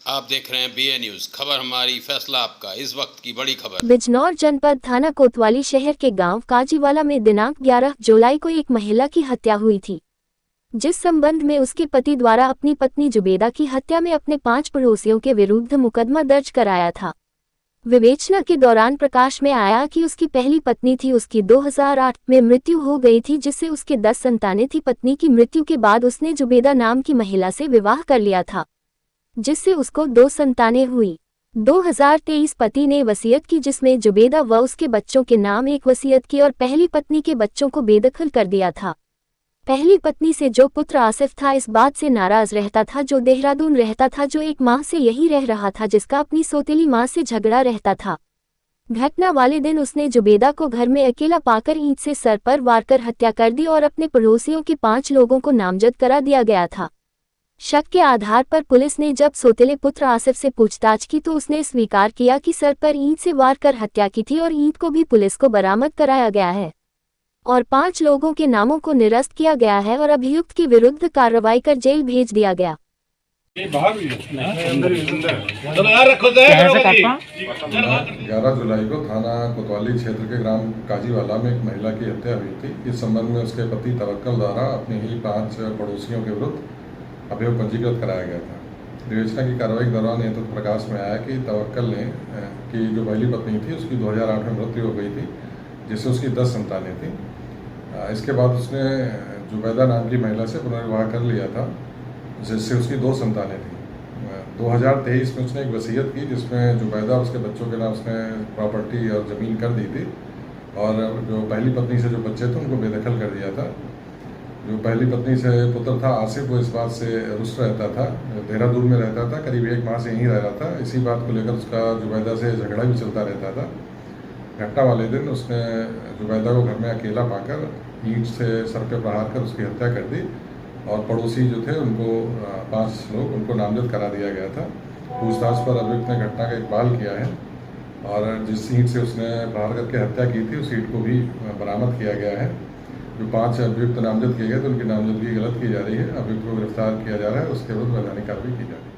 आप देख रहे हैं BA न्यूज। खबर हमारी, फैसला आपका। इस वक्त की बड़ी खबर। बिजनौर जनपद थाना कोतवाली शहर के गांव काजीवाला में दिनांक 11 जुलाई को एक महिला की हत्या हुई थी, जिस संबंध में उसके पति द्वारा अपनी पत्नी जुबेदा की हत्या में अपने 5 पड़ोसियों के विरुद्ध मुकदमा दर्ज कराया था। विवेचना के दौरान प्रकाश में आया कि उसकी पहली पत्नी थी, उसकी 2008 में मृत्यु हो गई थी, जिससे उसके 10 संतानें थी। पत्नी की मृत्यु के बाद उसने जुबेदा नाम की महिला से विवाह कर लिया था, जिससे उसको 2 संतानें हुई। 2023 पति ने वसीयत की, जिसमें जुबेदा व उसके बच्चों के नाम एक वसीयत की और पहली पत्नी के बच्चों को बेदखल कर दिया था। पहली पत्नी से जो पुत्र आसिफ था, इस बात से नाराज रहता था, जो देहरादून रहता था, जो 1 माह से यही रह रहा था, जिसका अपनी सौतेली मां से झगड़ा रहता था। घटना वाले दिन उसने जुबेदा को घर में अकेला पाकर ईंट से सर पर वार कर हत्या कर दी और अपने पड़ोसियों के 5 लोगों को नामजद करा दिया गया था। शक के आधार पर पुलिस ने जब सौतेले पुत्र आसिफ से पूछताछ की तो उसने स्वीकार किया कि सर पर ईंट से वार कर हत्या की थी और ईंट को भी पुलिस को बरामद कराया गया है और 5 लोगों के नामों को निरस्त किया गया है और अभियुक्त के विरुद्ध कार्रवाई कर जेल भेज दिया गया। 11 जुलाई को थाना कोतवाली क्षेत्र के ग्राम काजीवाला में एक महिला की हत्या हुई थी। इस संबंध में उसके पति तवक्कल द्वारा अपने ही 5 पड़ोसियों के विरुद्ध अभियोग पंजीकृत कराया गया था। विवेचना की कार्रवाई के दौरान यह तथ्य प्रकाश में आया कि तवक्कल ने की जो पहली पत्नी थी उसकी 2008 में मृत्यु हो गई थी, जिससे उसकी 10 संतानें थीं। इसके बाद उसने जुबैदा नाम की महिला से पुनर्विवाह कर लिया था, जिससे उसकी 2 संतानें थीं। 2023 में उसने एक वसीयत की, जिसमें जुबैदा उसके बच्चों के नाम उसने प्रॉपर्टी और ज़मीन कर दी थी और जो पहली पत्नी से जो बच्चे थे उनको बेदखल कर दिया था। जो पहली पत्नी से पुत्र था आसिफ, वो इस बात से रुष्ट रहता था, देहरादून में रहता था, करीब 1 माह से यहीं रह रहा था। इसी बात को लेकर उसका जुबैदा से झगड़ा भी चलता रहता था। घटना वाले दिन उसने जुबैदा को घर में अकेला पाकर ईंट से सर पे प्रहार कर उसकी हत्या कर दी और पड़ोसी जो थे उनको 5 लोग उनको नामजद करा दिया गया था। पूछताछ पर अभियुक्त ने घटना का इकबाल किया है और जिस ईंट से उसने प्रहार करके हत्या की थी उस ईंट को भी बरामद किया गया है। जो 5 अभियुक्त नामजद किए गए थे उनकी नामजदगी गलत की जा रही है। अभियुक्त को गिरफ्तार किया जा रहा है, उसके विरुद्ध वैधानिक कार्रवाई की जा रही है।